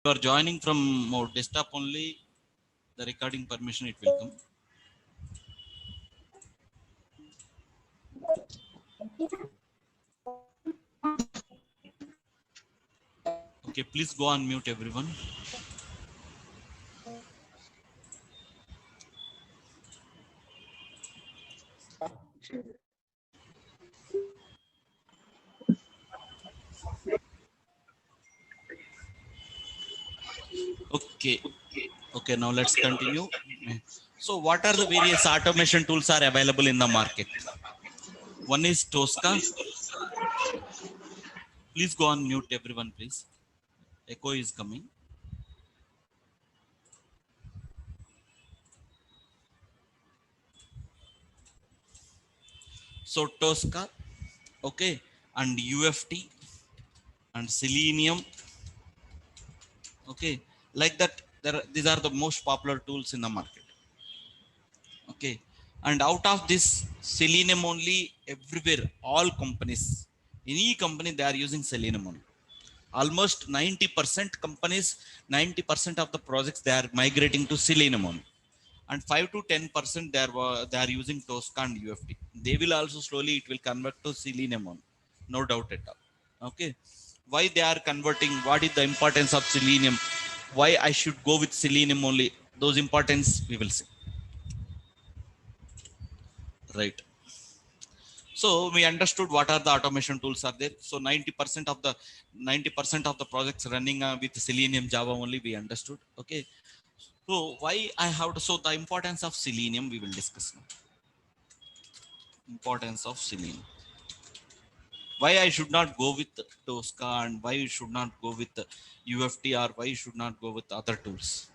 you are joining from desktop only, the recording permission it will come. Okay, please go on mute everyone. Okay, okay, now let's continue. So what are the various automation tools are available in the market? One is Tosca. Please go on mute everyone, please. Echo is coming. So Tosca, okay, and UFT and Selenium, okay, like that. These are the most popular tools in the market. Okay, and out of this Selenium only, everywhere, all companies, any company, they are using Selenium only. Almost 90% companies, 90% of the projects, they are migrating to Selenium only. And 5 to 10% they are using Tosca and UFT. They will also slowly it will convert to Selenium only, no doubt at all. Okay, why they are converting? What is the importance of Selenium? Why I should go with Selenium only? Those importance we will see. Right. So we understood what are the automation tools are there. So 90% of the projects running with Selenium Java only we understood. Okay. So why I have to, so the importance of Selenium we will discuss now. Importance of Selenium. Why I should not go with Tosca, and why you should not go with UFT, or why you should not go with other tools.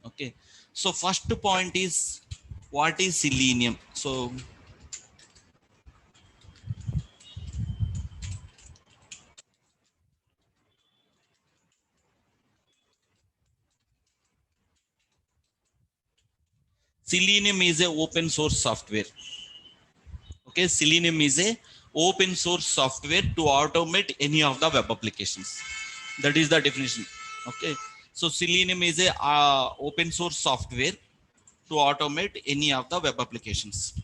Okay. So first point is, what is Selenium? So Selenium is a open source software. Okay, Selenium is a open source software to automate any of the web applications. That is the definition. Okay, so Selenium is a open source software to automate any of the web applications.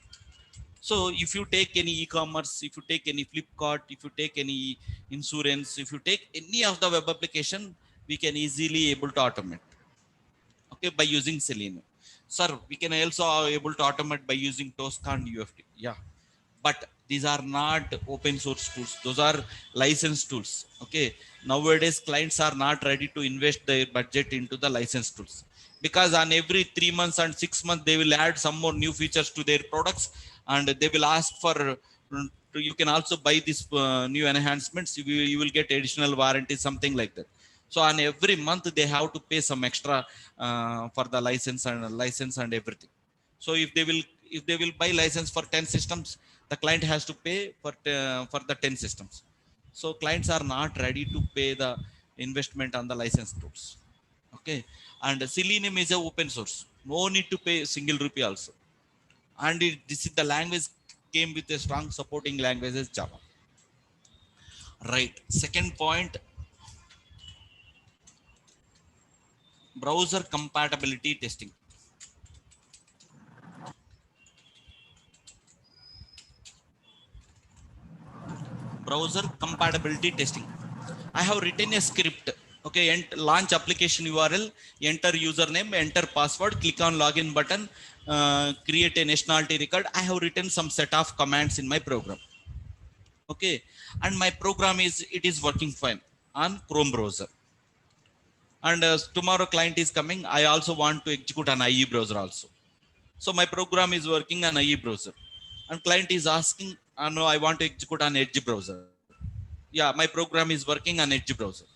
So if you take any e-commerce, if you take any Flipkart, if you take any insurance, if you take any of the web application, we can easily able to automate. Okay, by using Selenium. Sir, we can also able to automate by using Tosca and UFT. Yeah, but these are not open source tools, those are licensed tools. Okay, nowadays clients are not ready to invest their budget into the licensed tools, because on every 3 months and 6 months they will add some more new features to their products, and they will ask for you can also buy this new enhancements, you will get additional warranty, something like that. So on every month they have to pay some extra for the license and everything. So if they will buy license for 10 systems, the client has to pay for the 10 systems. So clients are not ready to pay the investment on the license tools. Okay, and Selenium is a open source, no need to pay single rupee also. And this is the language came with a strong supporting language as Java. Right. Second point, browser compatibility testing. Browser compatibility testing. I have written a script. Okay, launch application URL, enter username, enter password, click on login button, create a nationality record. I have written some set of commands in my program. Okay, and my program it is working fine on Chrome browser. And tomorrow client is coming, I also want to execute on IE browser also. So my program is working on IE browser, and client is asking, no, I want to execute on Edge browser. Yeah, my program is working on Edge browser.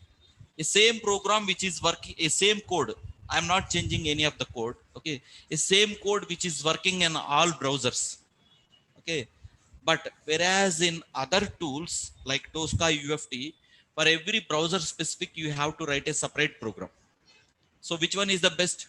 A same program which is working, a same code, I'm not changing any of the code. Okay, a same code which is working in all browsers. Okay, but whereas in other tools like Tosca, UFT, for every browser specific you have to write a separate program. So which one is the best?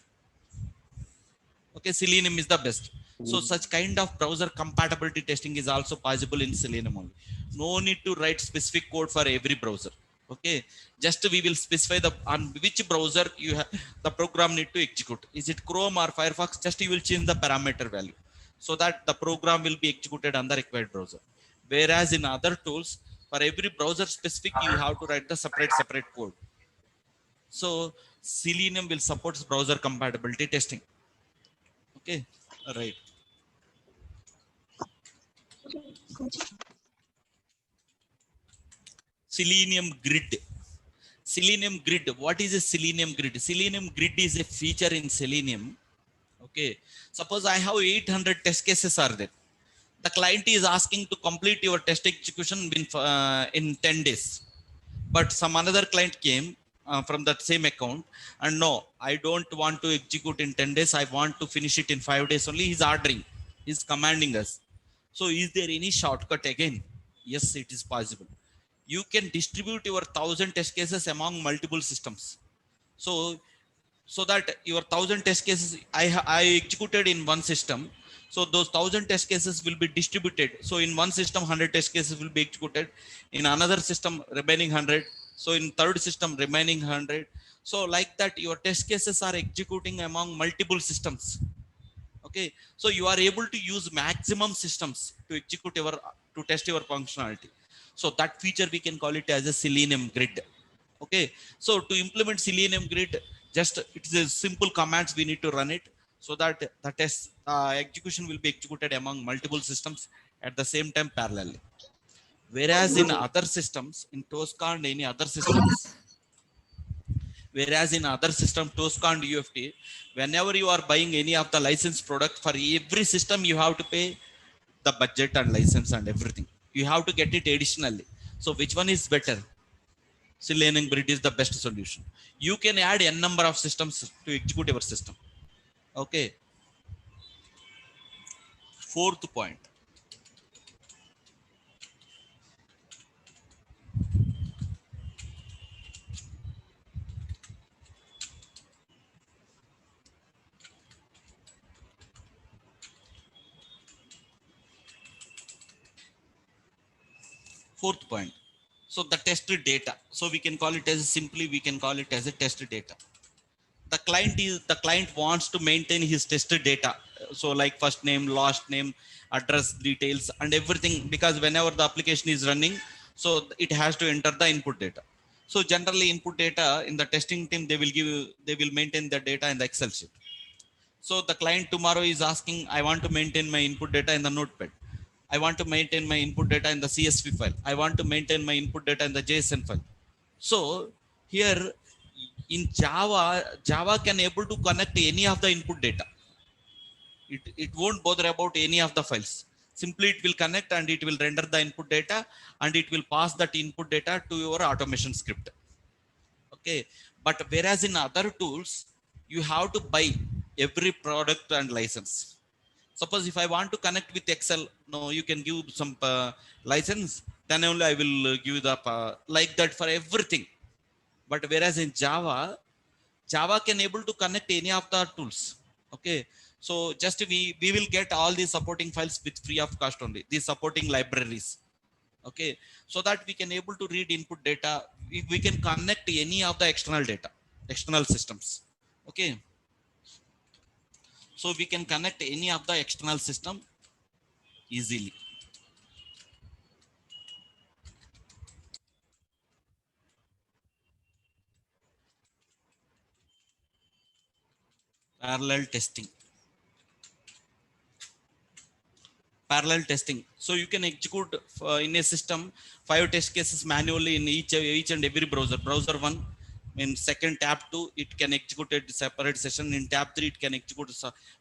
Okay, Selenium is the best. So such kind of browser compatibility testing is also possible in Selenium only. No need to write specific code for every browser. Okay, just we will specify the on which browser you have the program need to execute. Is it Chrome or Firefox? Just you will change the parameter value so that the program will be executed on the required browser. Whereas in other tools, for every browser specific, you have to write the separate code. So Selenium will support browser compatibility testing. Okay, right. Selenium Grid. Selenium Grid. What is a Selenium Grid? Selenium Grid is a feature in Selenium. Okay, suppose I have 800 test cases are there. The client is asking to complete your test execution in 10 days, but some another client came from that same account, and no, I don't want to execute in 10 days, I want to finish it in 5 days only. He's ordering, he's commanding us. So is there any shortcut again? Yes, it is possible. You can distribute your 1000 test cases among multiple systems. So so that your 1000 test cases I executed in one system, so those 1000 test cases will be distributed. So in one system 100 test cases will be executed, in another system remaining 100, so in third system remaining 100. So like that your test cases are executing among multiple systems. Okay, so you are able to use maximum systems to execute your to test your functionality. So that feature we can call it as a Selenium Grid. Okay, so to implement Selenium Grid, just it is a simple commands we need to run it, so that the test execution will be executed among multiple systems at the same time parallelly. Whereas in other systems, in Tosca and any other systems, whereas in other system Tosca and UFT, whenever you are buying any of the licensed product, for every system you have to pay the budget and license and everything, you have to get it additionally. So which one is better? Selenium Grid is the best solution. You can add n number of systems to execute your system. Okay, fourth point. Fourth point. So the test data. So we can call it as simply we can call it as a test data. The client wants to maintain his tested data. So like first name, last name, address details and everything, because whenever the application is running, so it has to enter the input data. So generally input data in the testing team, they will maintain the data in the Excel sheet. So the client tomorrow is asking, I want to maintain my input data in the notepad, I want to maintain my input data in the CSV file, I want to maintain my input data in the JSON file. So here in Java can able to connect any of the input data. It won't bother about any of the files. Simply it will connect and it will render the input data, and it will pass that input data to your automation script. Okay, but whereas in other tools, you have to buy every product and license. Suppose if I want to connect with Excel, no, you can give some license, then only I will give the like that for everything. But whereas in Java can able to connect any of the tools. Okay, so just we will get all these supporting files with free of cost only, these supporting libraries. Okay, so that we can able to read input data, we can connect any of the external data, external systems. Okay, so we can connect any of the external system easily. Parallel testing. Parallel testing, so you can execute in a system 5 test cases manually in each and every browser 1. In second tab 2, it can execute a separate session. In tab 3, it can execute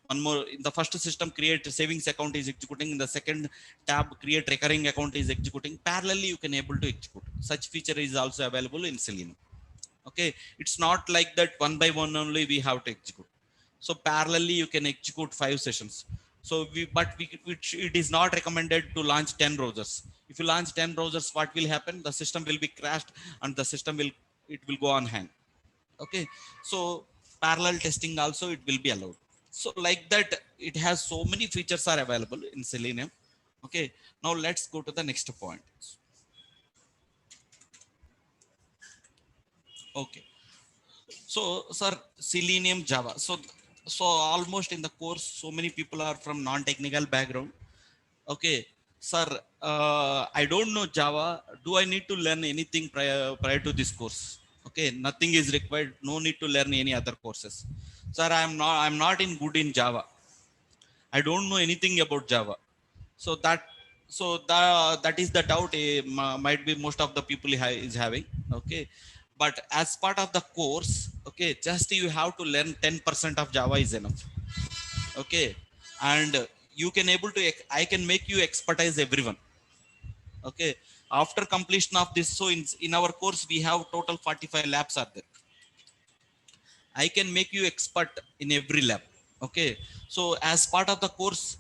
one more. In the first system, create savings account is executing. In the second tab, create recurring account is executing. Parallelly you can able to execute. Such feature is also available in Selenium. Okay, it's not like that one by one only we have to execute. So parallelly you can execute 5 sessions. So it is not recommended to launch 10 browsers. If you launch 10 browsers, what will happen? The system will be crashed and the system will, it will go on hang. Okay, so parallel testing also it will be allowed. So like that, it has so many features are available in Selenium. Okay, now let's go to the next point. Okay. So, sir, Selenium, Java. So almost in the course, so many people are from non-technical background. Okay, sir, I don't know Java. Do I need to learn anything prior to this course? Okay, nothing is required. No need to learn any other courses. Sir, I'm not in good in Java. I don't know anything about Java. So that is the doubt might be most of the people is having. Okay, but as part of the course, okay, just you have to learn 10% of Java is enough. Okay, and you can able to I can make you expertise everyone. Okay, after completion of this, so in our course we have total 45 labs are there. I can make you expert in every lab. Okay, so as part of the course,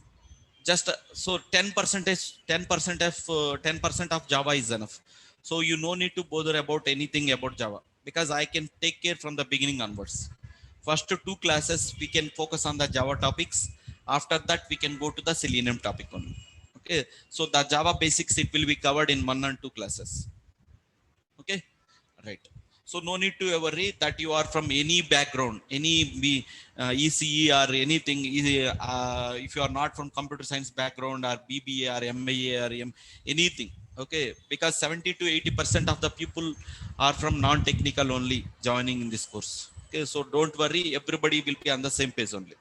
just so 10% of Java is enough. So you no need to bother about anything about Java, because I can take care from the beginning onwards. First two classes we can focus on the Java topics. After that we can go to the Selenium topic only. Okay, so the Java basics it will be covered in 1 and 2 classes. Okay, right. So no need to worry that you are from any background, any ECE or anything. If you are not from computer science background or BBA or MBA or anything. Okay, because 70 to 80% of the people are from non-technical only joining in this course. Okay, so don't worry, everybody will be on the same page only.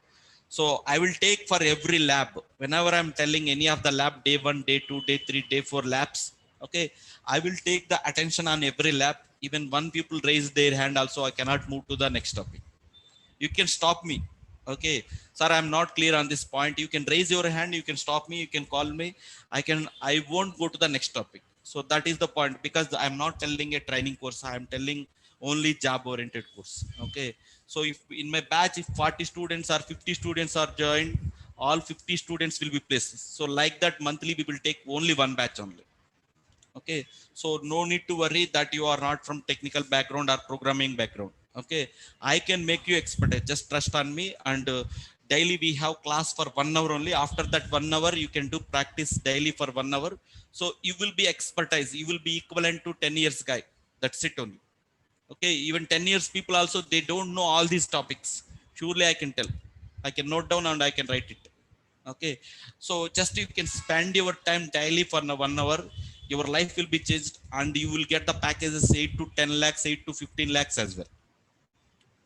So I will take for every lab, whenever I'm telling any of the lab, day 1, day 2, day 3, day 4 labs. Okay, I will take the attention on every lab. Even one people raise their hand also, I cannot move to the next topic. You can stop me. Okay, sir, I'm not clear on this point. You can raise your hand, you can stop me, you can call me. I won't go to the next topic. So that is the point, because I'm not telling a training course, I'm telling only job oriented course. Okay, so if in my batch, if 40 students or 50 students are joined, all 50 students will be placed. So like that, monthly we will take only one batch only. Okay, so no need to worry that you are not from technical background or programming background. Okay, I can make you expert, just trust on me. And daily we have class for 1 hour only. After that 1 hour you can do practice daily for 1 hour. So you will be expertise, you will be equivalent to 10 years guy. That's it only. Okay, even 10 years people also, they don't know all these topics. Surely I can tell, I can note down and I can write it. Okay, so just you can spend your time daily for 1 hour, your life will be changed, and you will get the packages 8 to 10 lakhs, 8 to 15 lakhs as well.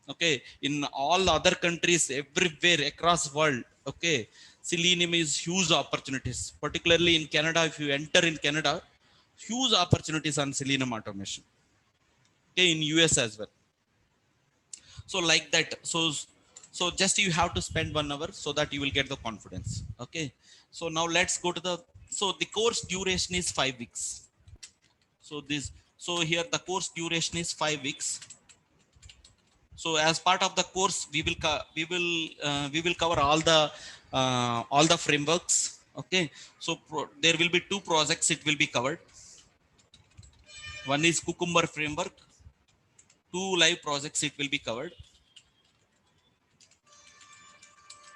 Okay, in all other countries everywhere across world. Okay, Selenium is huge opportunities, particularly in Canada. If you enter in Canada, huge opportunities on Selenium automation. Okay, in US as well. So like that, so just you have to spend 1 hour so that you will get the confidence. Okay, so now let's go to the, so the course duration is 5 weeks. So this, so here the course duration is 5 weeks. So as part of the course we will cover all the frameworks. Okay, so there will be 2 projects it will be covered. One is Cucumber framework, 2 live projects it will be covered.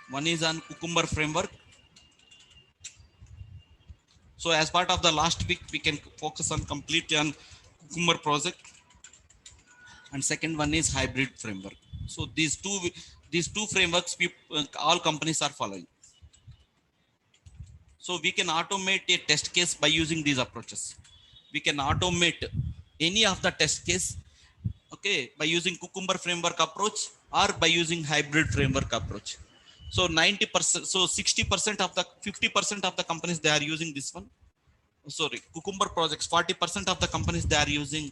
One is on Cucumber framework. So as part of the last week, we can focus on completely on Cucumber project, and second one is hybrid framework. So these two frameworks, all companies are following. So we can automate a test case by using these approaches. We can automate any of the test case, okay, by using Cucumber framework approach or by using hybrid framework approach. So 90%, so 60% of the 50% of the companies, they are using this one. Sorry, Cucumber projects, 40% of the companies, they are using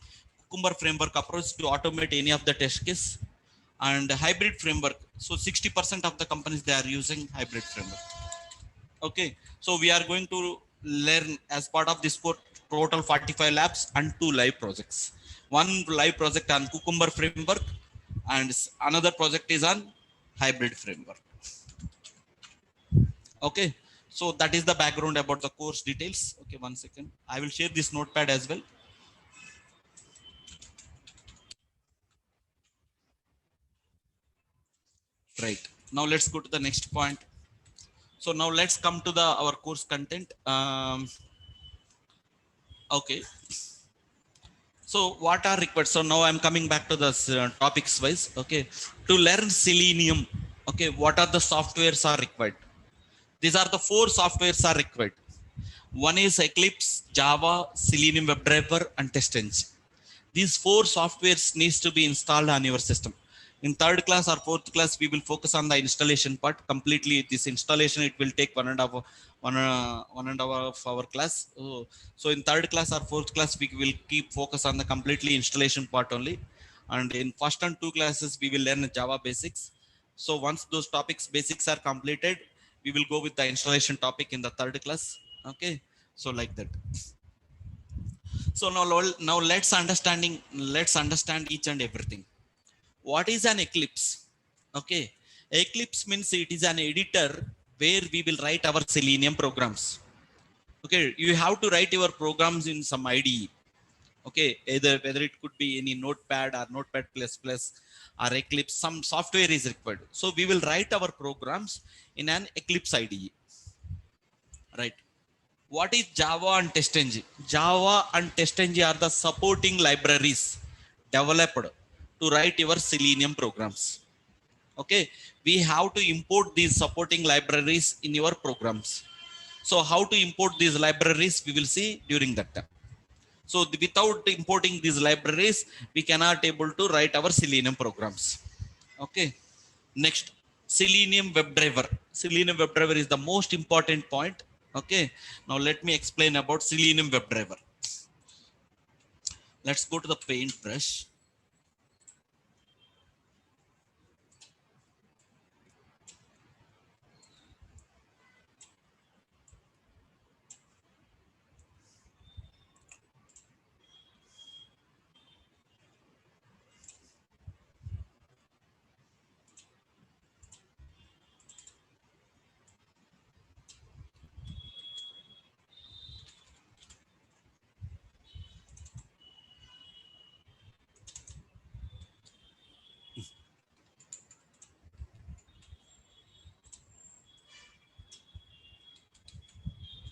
Cucumber framework approach to automate any of the test case. And hybrid framework, so 60% of the companies, they are using hybrid framework. Okay, so we are going to learn as part of this course total 45 labs and 2 live projects. One live project on Cucumber framework, and another project is on hybrid framework. Okay, so that is the background about the course details. Okay, 1 second, I will share this notepad as well. Right, now let's go to the next point. So now let's come to the our course content. Okay, So what are required? So now I'm coming back to the topics wise. Okay, to learn Selenium, okay, what are the softwares are required? These are the four softwares are required. One is Eclipse, Java, Selenium WebDriver, and TestEng. These four softwares needs to be installed on your system. In third class or fourth class, we will focus on the installation part completely. This installation, it will take 1.5 of our class. So in third class or fourth class, we will keep focus on the completely installation part only. And in first and two classes, we will learn Java basics. So once those topics basics are completed, we will go with the installation topic in the third class. Okay, so like that. So now let's understand each and everything. What is an Eclipse? Okay, Eclipse means it is an editor where we will write our Selenium programs. Okay, you have to write your programs in some IDE. Okay, either whether it could be any Notepad or Notepad plus plus or Eclipse, some software is required. So we will write our programs in an Eclipse IDE, right? What is Java and TestNG? Java and TestNG are the supporting libraries developed to write your Selenium programs. Okay, we have to import these supporting libraries in your programs. So how to import these libraries, we will see during that time. So without importing these libraries, we cannot able to write our Selenium programs. Okay, next, Selenium WebDriver. Selenium WebDriver is the most important point. Okay, now let me explain about Selenium WebDriver. Let's go to the paintbrush.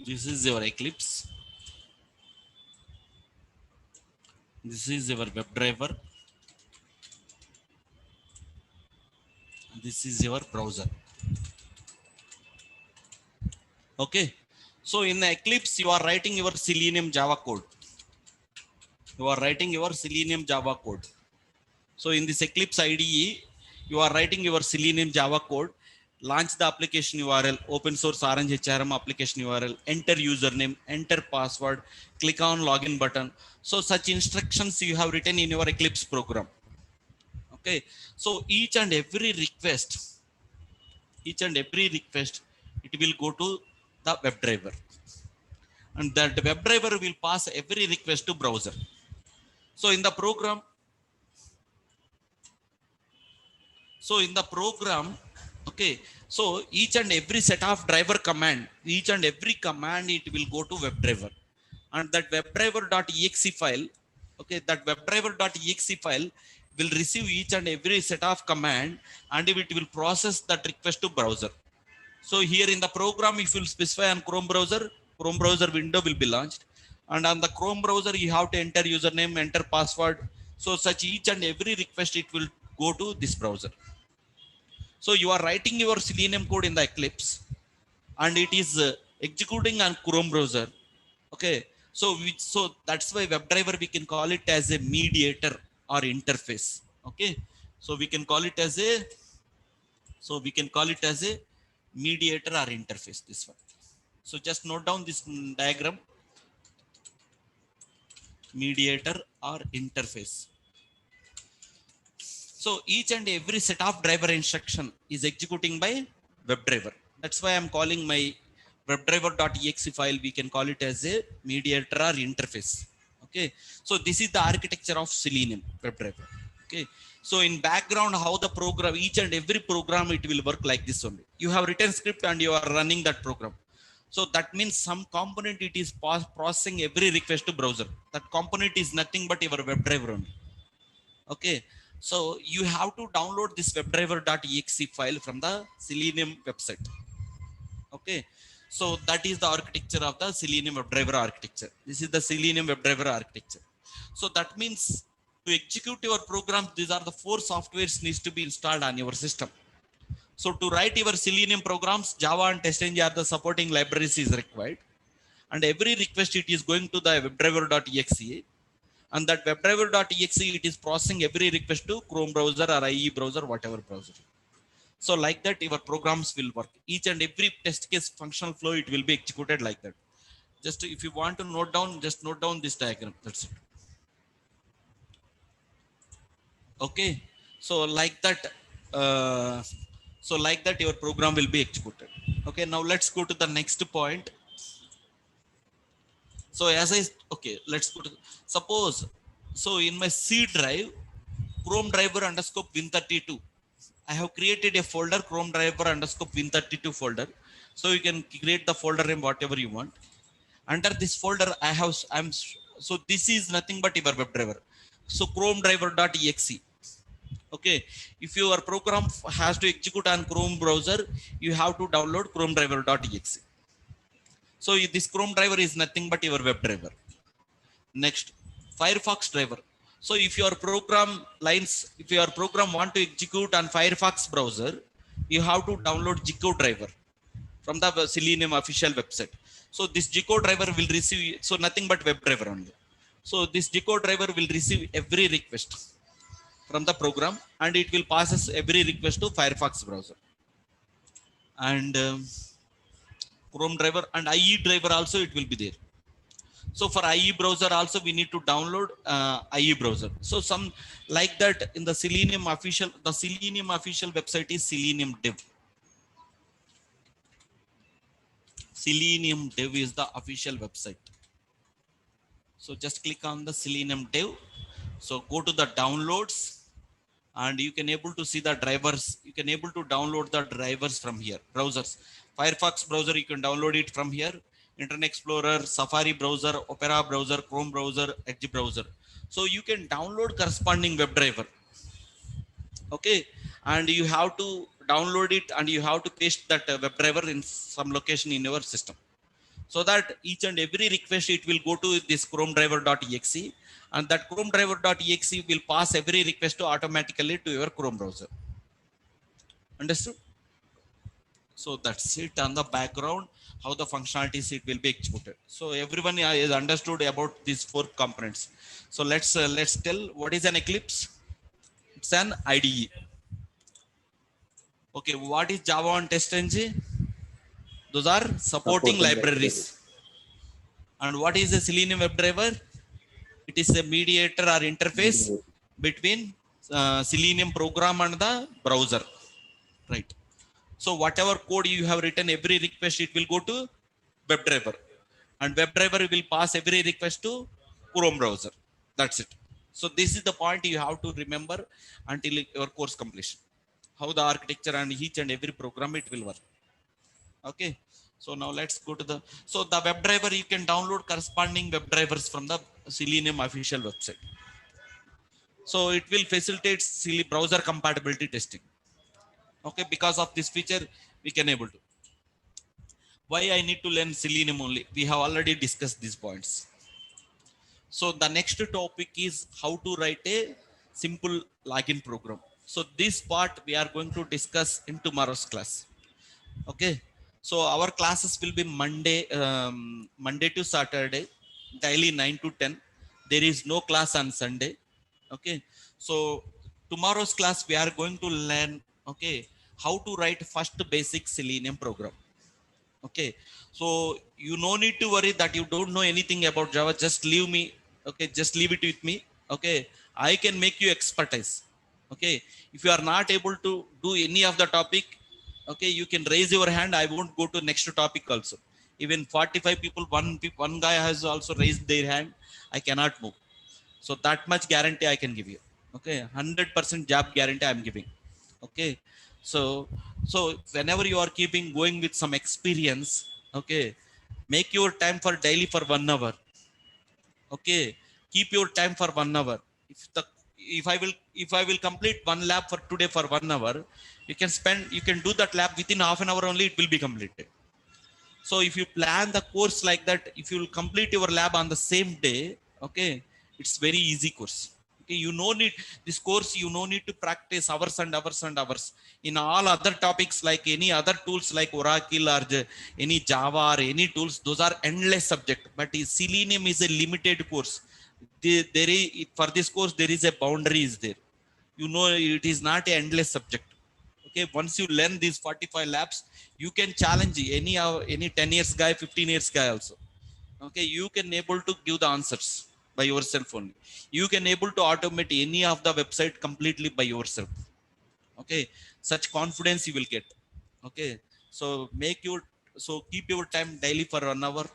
This is your Eclipse. This is your WebDriver. This is your browser. Okay, so in the Eclipse, you are writing your Selenium Java code. You are writing your Selenium Java code. So in this Eclipse IDE, you are writing your Selenium Java code. Launch the application URL, open source Orange HRM application URL, enter username, enter password, click on login button. So such instructions you have written in your Eclipse program. Okay, so each and every request, it will go to the WebDriver, and that WebDriver will pass every request to browser. So in the program, okay, so each and every set of driver command, each and every command, it will go to WebDriver, and that WebDriver.exe file, okay, that WebDriver.exe file will receive each and every set of command, and it will process that request to browser. So here in the program, if you specify on Chrome browser window will be launched, and on the Chrome browser you have to enter username, enter password. So such each and every request, it will go to this browser. So you are writing your Selenium code in the Eclipse, and it is executing on Chrome browser. Okay, so that's why WebDriver, we can call it as a mediator or interface. Okay, so we can call it as a mediator or interface, this one. So just note down this diagram: mediator or interface. So each and every set of driver instruction is executing by WebDriver. That's why I'm calling my WebDriver.exe file, we can call it as a mediator or interface. Okay, so this is the architecture of Selenium WebDriver. Okay, so in background, how the program, each and every program, it will work like this only. You have written script and you are running that program. So that means some component, it is processing every request to browser. That component is nothing but your WebDriver only. Okay, so you have to download this WebDriver.exe file from the Selenium website. Okay, so that is the architecture of the Selenium WebDriver architecture. This is the Selenium WebDriver architecture. So that means to execute your program, these are the 4 softwares needs to be installed on your system. So to write your Selenium programs, Java and TestNG are the supporting libraries is required. And every request it is going to the webdriver.exe, and that webdriver.exe it is processing every request to Chrome browser or IE browser, whatever browser. So like that your programs will work. Each and every test case functional flow it will be executed like that. Just if you want to note down, just note down this diagram. That's it. Okay. So like that, uh, so like that your program will be executed. Okay. Now let's go to the next point. So as I, okay, let's go to, suppose, so in my C drive, Chrome driver underscore win32, I have created a folder, Chrome driver underscore win32 folder. So you can create the folder name whatever you want. Under this folder I have, so this is nothing but your WebDriver. So Chrome driver.exe. Okay, if your program has to execute on Chrome browser, you have to download Chrome driver.exe. So this Chrome driver is nothing but your WebDriver. Next, Firefox driver. So if your program lines, if your program want to execute on Firefox browser, you have to download Gecko driver from the Selenium official website. So this Gecko driver will receive, so nothing but WebDriver only. So this Gecko driver will receive every request from the program, and it will process every request to Firefox browser. And Chrome driver and IE driver also it will be there. So for IE browser also we need to download IE browser. So some like that in the Selenium official, the Selenium official website is Selenium Dev. Selenium Dev is the official website. So just click on the Selenium Dev. So go to the downloads, and you can able to see the drivers. You can able to download the drivers from here. Browsers, Firefox browser you can download it from here. Internet Explorer, Safari browser, Opera browser, Chrome browser, Edge browser. So you can download corresponding WebDriver. Okay, and you have to download it, and you have to paste that WebDriver in some location in your system, so that each and every request it will go to this Chrome driver.exe, and that Chrome driver.exe will pass every request to automatically to your Chrome browser. Understood? So that's it on the background, how the functionalities it will be executed. So everyone is understood about these 4 components. So let's tell what is an Eclipse. It's an IDE. Okay, what is Java and TestNG? Those are supporting libraries. And what is a Selenium WebDriver? It is a mediator or interface between Selenium program and the browser, right? So whatever code you have written, every request it will go to WebDriver, and WebDriver will pass every request to Chrome browser. That's it. So this is the point you have to remember until your course completion, how the architecture and each and every program it will work. Okay, so now let's go to the, so the WebDriver you can download corresponding WebDrivers from the Selenium official website. So it will facilitate browser compatibility testing. Okay, because of this feature we can able to. Why I need to learn Selenium only? We have already discussed these points. So the next topic is how to write a simple login program. So this part we are going to discuss in tomorrow's class. Okay, so our classes will be Monday to Saturday, daily 9 to 10. There is no class on Sunday. Okay, so tomorrow's class we are going to learn, okay, how to write first basic Selenium program. Okay, so you no need to worry that you don't know anything about Java. Just leave me. Okay, just leave it with me. Okay, I can make you expertise. Okay, if you are not able to do any of the topic, okay, you can raise your hand. I won't go to next topic also. Even 45 people, one guy has also raised their hand. I cannot move. So that much guarantee I can give you. Okay, 100% job guarantee I'm giving. Okay, so so whenever you are keeping going with some experience, okay, make your time for daily for 1 hour. Okay, keep your time for 1 hour. If the, if I will complete one lab for today for 1 hour, you can spend, you can do that lab within half an hour only, it will be completed. So if you plan the course like that, if you will complete your lab on the same day, okay, It's very easy course. Okay, you no need this course, you no need to practice hours and hours and hours in all other topics like any other tools like Oracle or any Java or any tools. Those are endless subject, but Selenium is a limited course. There is, for this course there is a boundary is there. You know, it is not an endless subject. Okay, once you learn these 45 labs, you can challenge any 10 years guy, 15 years guy also. Okay, you can able to give the answers by yourself only. You can able to automate any of the website completely by yourself. Okay, such confidence you will get. Okay, so make your, so keep your time daily for 1 hour.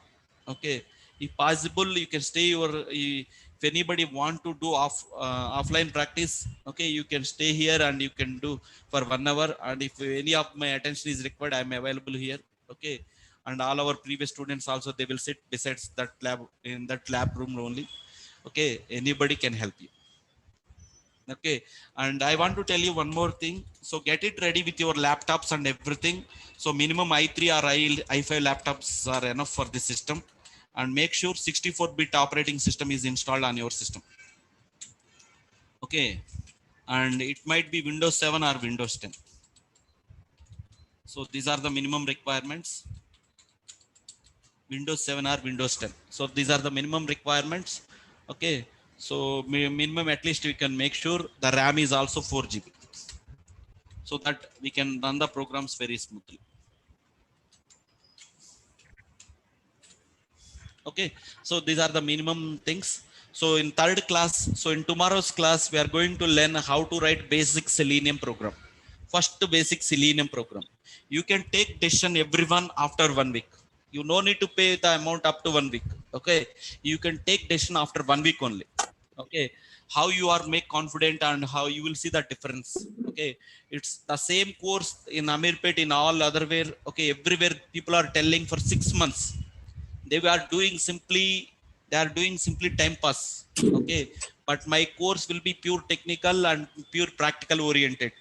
Okay, if possible you can stay your, if anybody want to do offline practice, okay, you can stay here and you can do for 1 hour. And if any of my attention is required, I'm available here. Okay, and all our previous students also, they will sit besides that lab, in that lab room only. Okay, anybody can help you. Okay, and I want to tell you one more thing. So get it ready with your laptops and everything. So minimum i3 or i5 laptops are enough for this system. And make sure 64-bit operating system is installed on your system. Okay, and it might be Windows 7 or Windows 10. So these are the minimum requirements. Windows 7 or Windows 10. So these are the minimum requirements. Okay, so minimum, at least we can make sure the RAM is also 4 GB, so that we can run the programs very smoothly. Okay, so these are the minimum things. So in third class, so in tomorrow's class, we are going to learn how to write basic Selenium program. First basic Selenium program. You can take decision everyone after 1 week. You no need to pay the amount up to 1 week. Okay, you can take decision after 1 week only. Okay, how you are make confident and how you will see the difference. Okay, it's the same course in Amirpet, in all other where. Okay, everywhere people are telling for 6 months they are doing simply, they are doing simply time pass. Okay, but my course will be pure technical and pure practical oriented.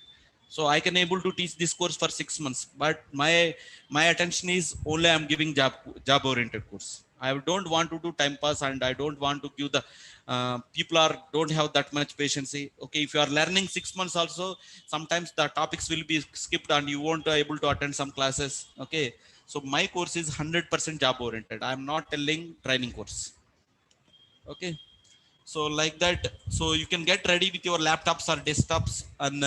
So I can able to teach this course for 6 months, but my attention is only I'm giving job oriented course. I don't want to do time pass, and I don't want to give the people are don't have that much patience. Okay, if you are learning 6 months also, sometimes the topics will be skipped and you won't able to attend some classes. Okay, so my course is 100% job oriented. I'm not telling training course. Okay, so like that, so you can get ready with your laptops or desktops, and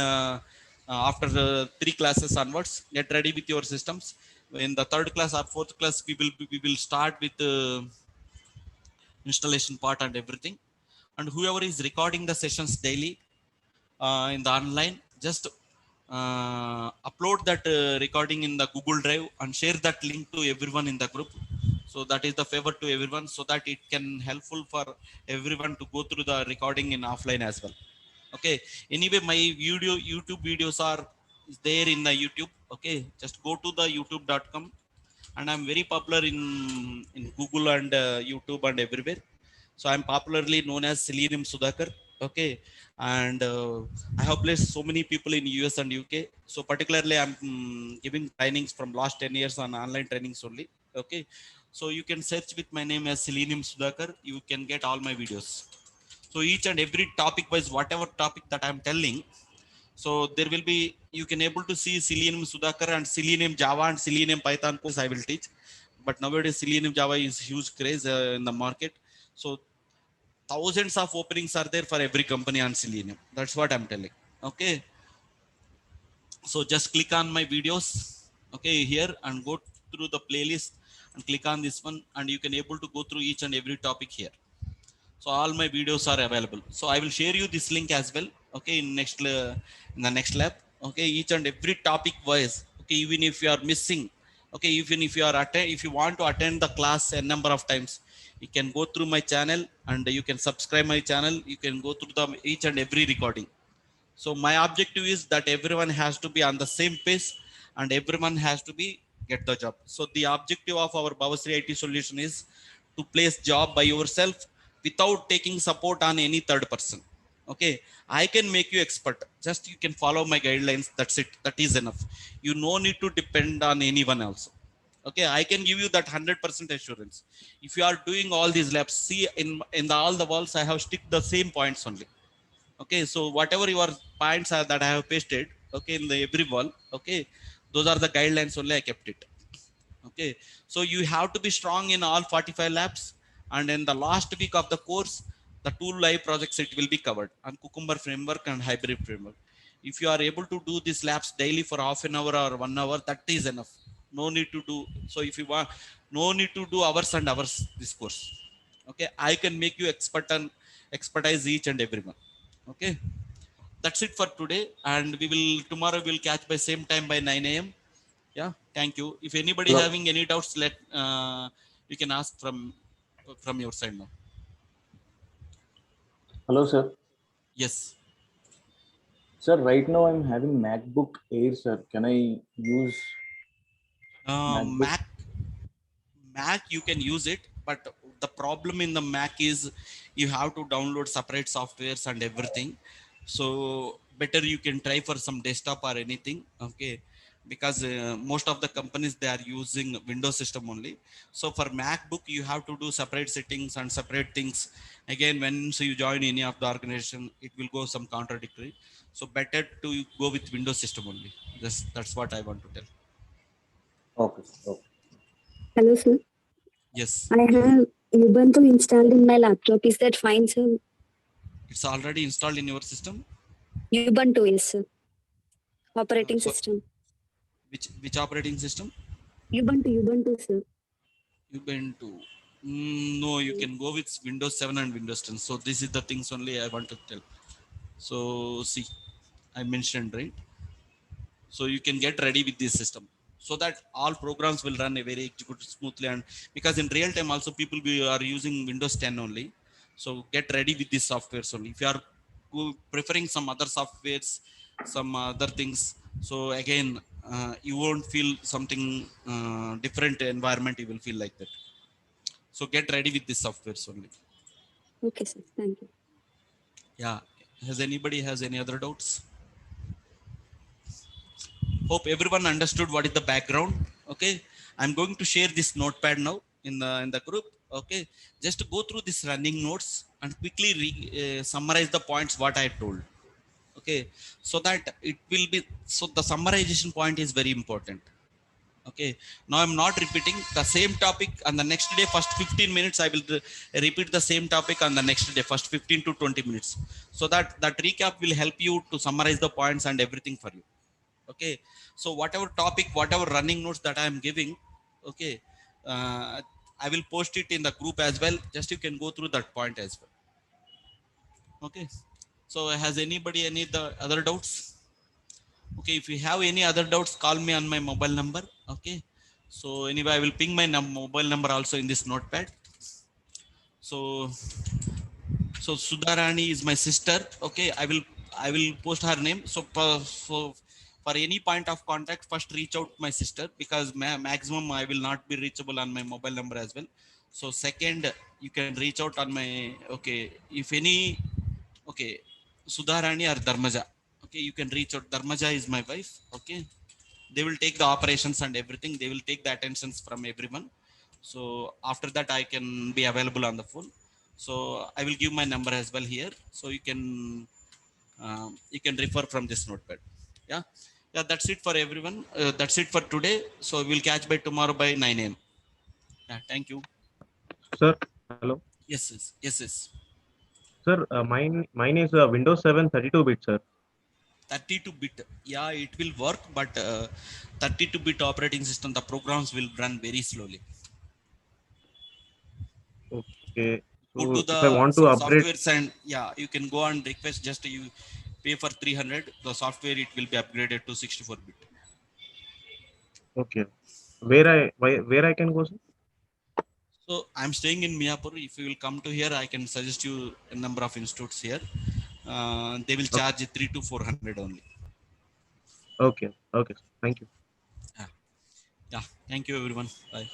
after 3 classes onwards, get ready with your systems. In the third class or fourth class, we will start with installation part and everything. And whoever is recording the sessions daily in the online, just upload that recording in the Google Drive and share that link to everyone in the group. So that is the favor to everyone, so that it can helpful for everyone to go through the recording in offline as well. Okay, anyway, my YouTube videos are there in the YouTube. Okay, just go to the youtube.com, and I'm very popular in Google and YouTube and everywhere. So I'm popularly known as Selenium Sudhakar. Okay, and I have placed so many people in US and UK. So particularly I'm giving trainings from last 10 years on online trainings only. Okay, so you can search with my name as Selenium Sudhakar. You can get all my videos. So each and every topic wise, whatever topic that I'm telling, so there will be, you can able to see Selenium Sudhakar and Selenium Java and Selenium Python course I will teach. But nowadays Selenium Java is huge craze in the market. So thousands of openings are there for every company on Selenium. That's what I'm telling. Okay, so just click on my videos, okay, here, and go through the playlist and click on this one, and you can able to go through each and every topic here. So all my videos are available. So I will share you this link as well. Okay, in the next lab. Okay, each and every topic wise. Okay, even if you are missing, okay, even if you are if you want to attend the class a number of times, you can go through my channel and you can subscribe my channel. You can go through the each and every recording. So my objective is that everyone has to be on the same pace, and everyone has to be get the job. So the objective of our Bhavasri IT solution is to place job by yourself without taking support on any third person. Okay, I can make you expert. Just you can follow my guidelines. That's it. That is enough. You no need to depend on anyone else. Okay, I can give you that 100% assurance. If you are doing all these labs, see in all the walls I have stick the same points only. Okay, so whatever your points are that I have pasted, okay, in the every wall, okay, those are the guidelines only I kept it. Okay, so you have to be strong in all 45 labs, and in the last week of the course, the two live projects it will be covered on Cucumber framework and hybrid framework. If you are able to do these labs daily for half an hour or 1 hour, that is enough. No need to do, so if you want, no need to do hours and hours this course. Okay, I can make you expert on expertise each and everyone. Okay, that's it for today, and we will tomorrow we'll catch by same time by 9 a.m. Yeah, thank you. If anybody Hello, having any doubts, let you can ask from your side now. hello, sir. Yes. Sir, right now I'm having MacBook Air, sir. Can I use MacBook? Mac you can use it, but the problem in the Mac is you have to download separate softwares and everything. So better you can try for some desktop or anything. Okay, because most of the companies they are using Windows system only. So for MacBook you have to do separate settings and separate things. Again, once you join any of the organization, it will go some contradictory. So better to go with Windows system only. That's what I want to tell. Okay, sir. Okay. Hello, sir. Yes, I have Ubuntu installed in my laptop. Is that fine, sir? it's already installed in your system. Ubuntu, yes, sir. Operating So system. which operating system? Ubuntu, sir. Ubuntu. No, you can go with Windows 7 and Windows 10. So this is the things only I want to tell. So see, I mentioned right. So you can get ready with this system so that all programs will run a very execute smoothly, and because in real time also people are using Windows 10 only. So get ready with these softwares only. If you are preferring some other softwares, some other things, so again you won't feel something different environment, you will feel like that. So get ready with these softwares only. Okay, sir. Thank you. Yeah, has anybody has any other doubts? Hope everyone understood what is the background. Okay, I'm going to share this notepad now in the group. Okay, just to go through this running notes and quickly summarize the points what I told. Okay, so that it will be, so the summarization point is very important. Okay, now I'm not repeating the same topic on the next day. First 15 minutes I will repeat the same topic on the next day, first 15 to 20 minutes, so that that recap will help you to summarize the points and everything for you. Okay, so whatever topic, whatever running notes that I am giving, okay, uh, I will post it in the group as well, just you can go through that point as well. Okay, so has anybody any the other doubts? Okay, if you have any other doubts, call me on my mobile number. Okay, so anyway I will ping my mobile number also in this notepad. So Sudharani is my sister. Okay, I will post her name. So for any point of contact, first reach out my sister, because maximum I will not be reachable on my mobile number as well. So second, you can reach out on my, okay, if any, okay, Sudharani or Dharmaja. Okay, you can reach out. Dharmaja is my wife. Okay, they will take the operations and everything. They will take the attentions from everyone. So after that I can be available on the phone. So I will give my number as well here, so you can refer from this notepad. Yeah, yeah, that's it for everyone. That's it for today. So we'll catch by tomorrow by 9 a.m. Yeah, thank you. Sir, hello. Yes, yes, yes, yes. Sir, mine is Windows 7 32-bit, sir. 32-bit, yeah, it will work, but 32-bit operating system, the programs will run very slowly. Okay. Go to So the if I want to upgrade, softwares, and yeah, you can go and request, just you pay for 300, the software it will be upgraded to 64-bit. okay. Where I can go, sir? So I'm staying in Miyapur. If you will come to here, I can suggest you a number of institutes here. They will Okay. charge 3 to 400 only. Okay. Okay. Sir. Thank you. Yeah, yeah, thank you everyone, bye.